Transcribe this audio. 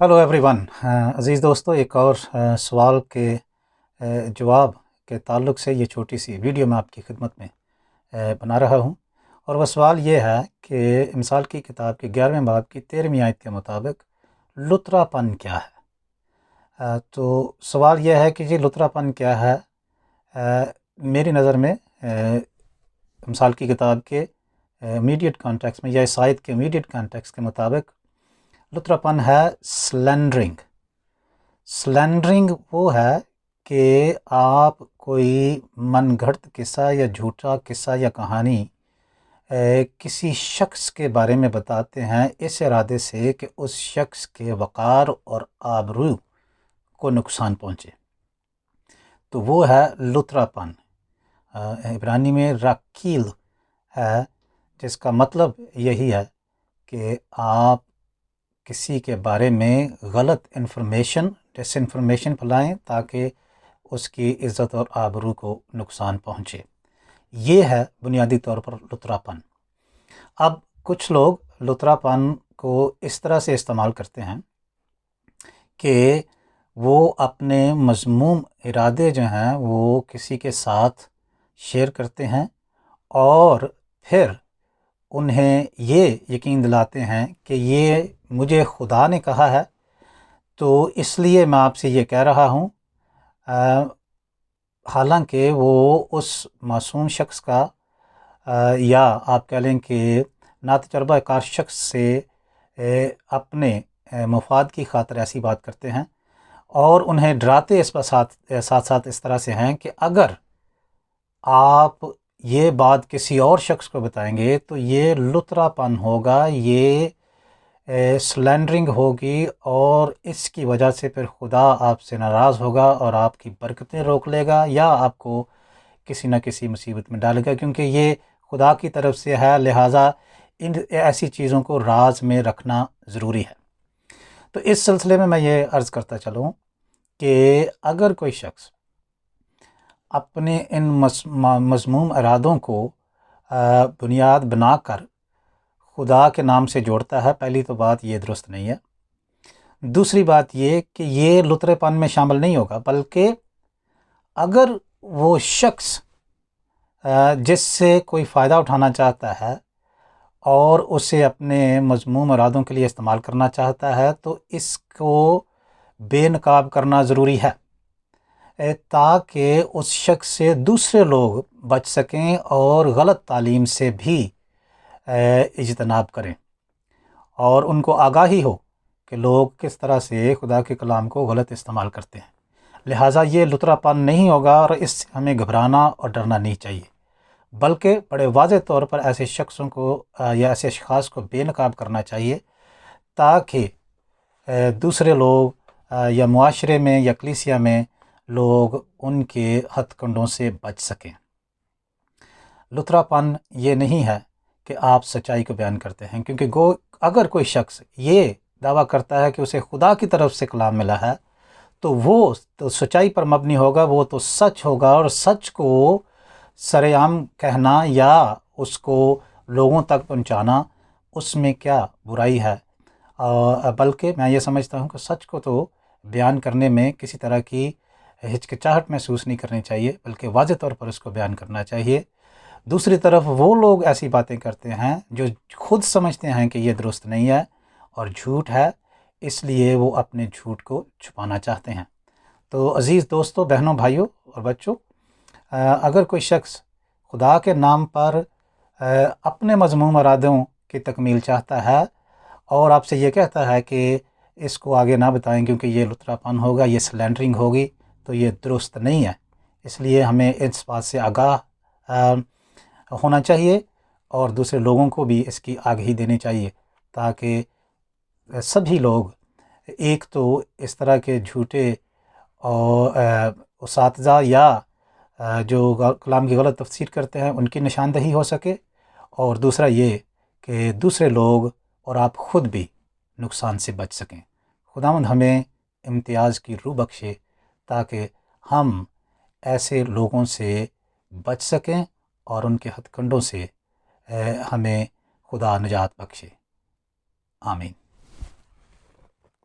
Hello everyone. अज़ीज़ दोस्तों, एक और सवाल के जवाब के ताल्लुक़ से ये छोटी सी वीडियो मैं आपकी खिदमत में बना रहा हूँ। और वह सवाल ये है कि मिसाल की किताब के 11वें बाब की 13वीं आयत के मुताबिक लुतरापन क्या है। तो सवाल यह है कि जी लुतरापन क्या है। मेरी नज़र में मिसाल की किताब के इमीडिएट कॉन्टेक्स्ट में या इस आयत के इमीडिएट कॉन्टेक्स्ट के मुताबिक लुतरापन है स्लैंडरिंग। स्लैंडरिंग वो है कि आप कोई मनगढ़ंत किस्सा या झूठा किस्सा या कहानी किसी शख्स के बारे में बताते हैं इस इरादे से कि उस शख्स के वक़ार और आबरू को नुकसान पहुँचे, तो वो है लुतरापन। इब्रानी में राकील है, जिसका मतलब यही है कि आप किसी के बारे में गलत इन्फॉर्मेशन, डिसइन्फॉर्मेशन फैलाएं ताकि उसकी इज़्ज़त और आबरू को नुकसान पहुँचे। ये है बुनियादी तौर पर लुतरापन। अब कुछ लोग लुतरापन को इस तरह से इस्तेमाल करते हैं कि वो अपने मज़मूम इरादे जो हैं वो किसी के साथ शेयर करते हैं और फिर उन्हें ये यकीन दिलाते हैं कि ये मुझे खुदा ने कहा है, तो इसलिए मैं आपसे ये कह रहा हूँ। हालांकि वो उस मासूम शख्स का या आप कह लें कि नातजुर्बाकार शख्स से अपने मफाद की खातिर ऐसी बात करते हैं और उन्हें डराते इस पर साथ साथ इस तरह से हैं कि अगर आप ये बात किसी और शख्स को बताएंगे तो ये लुतरापन होगा, ये स्लैंडरिंग होगी और इसकी वजह से फिर खुदा आपसे नाराज़ होगा और आपकी बरकतें रोक लेगा या आपको किसी न किसी मुसीबत में डालेगा, क्योंकि ये खुदा की तरफ से है। लिहाजा इन ऐसी चीज़ों को राज में रखना ज़रूरी है। तो इस सिलसिले में मैं ये अर्ज़ करता चलूँ कि अगर कोई शख्स अपने इन मज़मूम इरादों को बुनियाद बनाकर खुदा के नाम से जोड़ता है, पहली तो बात ये दुरुस्त नहीं है। दूसरी बात ये कि ये लुतरेपन में शामिल नहीं होगा, बल्कि अगर वो शख्स जिससे कोई फ़ायदा उठाना चाहता है और उसे अपने मज़मूम इरादों के लिए इस्तेमाल करना चाहता है तो इसको बेनकाब करना ज़रूरी है ताकि उस शख्स से दूसरे लोग बच सकें और गलत तालीम से भी इज्तनाब करें और उनको आगाही हो कि लोग किस तरह से खुदा के कलाम को गलत इस्तेमाल करते हैं। लिहाजा ये लुतरापन नहीं होगा और इससे हमें घबराना और डरना नहीं चाहिए, बल्कि बड़े वाज़ेह तौर पर ऐसे शख्सों को या ऐसे अशख़ास को बेनकाब करना चाहिए ताकि दूसरे लोग या मुआशरे में या कलीसिया में लोग उनके हथकंडों से बच सकें। लुतरापन ये नहीं है कि आप सच्चाई को बयान करते हैं, क्योंकि अगर कोई शख्स ये दावा करता है कि उसे खुदा की तरफ से कलाम मिला है तो वो तो सच्चाई पर मबनी होगा, वो तो सच होगा और सच को सरेआम कहना या उसको लोगों तक पहुंचाना उसमें क्या बुराई है। बल्कि मैं ये समझता हूँ कि सच को तो बयान करने में किसी तरह की हिचकिचाहट महसूस नहीं करनी चाहिए, बल्कि वाज़ेह तौर पर उसको बयान करना चाहिए। दूसरी तरफ वो लोग ऐसी बातें करते हैं जो खुद समझते हैं कि ये दुरुस्त नहीं है और झूठ है, इसलिए वो अपने झूठ को छुपाना चाहते हैं। तो अज़ीज़ दोस्तों, बहनों, भाइयों और बच्चों, अगर कोई शख्स खुदा के नाम पर अपने मज़मूम इरादों की तकमील चाहता है और आपसे ये कहता है कि इसको आगे ना बताएं क्योंकि ये लुतरापन होगा, ये स्लैंडरिंग होगी, तो ये दुरुस्त नहीं है। इसलिए हमें इस बात से आगाह होना चाहिए और दूसरे लोगों को भी इसकी आगाही देनी चाहिए ताकि सभी लोग एक तो इस तरह के झूठे और उसातिज़ा या जो कलाम की गलत तफसीर करते हैं उनकी निशानदही हो सके, और दूसरा ये कि दूसरे लोग और आप ख़ुद भी नुकसान से बच सकें। खुदावंद हमें इम्तियाज़ की रूह बख्शे ताकि हम ऐसे लोगों से बच सकें और उनके हथकंडों से हमें खुदा निजात बख्शे। आमीन।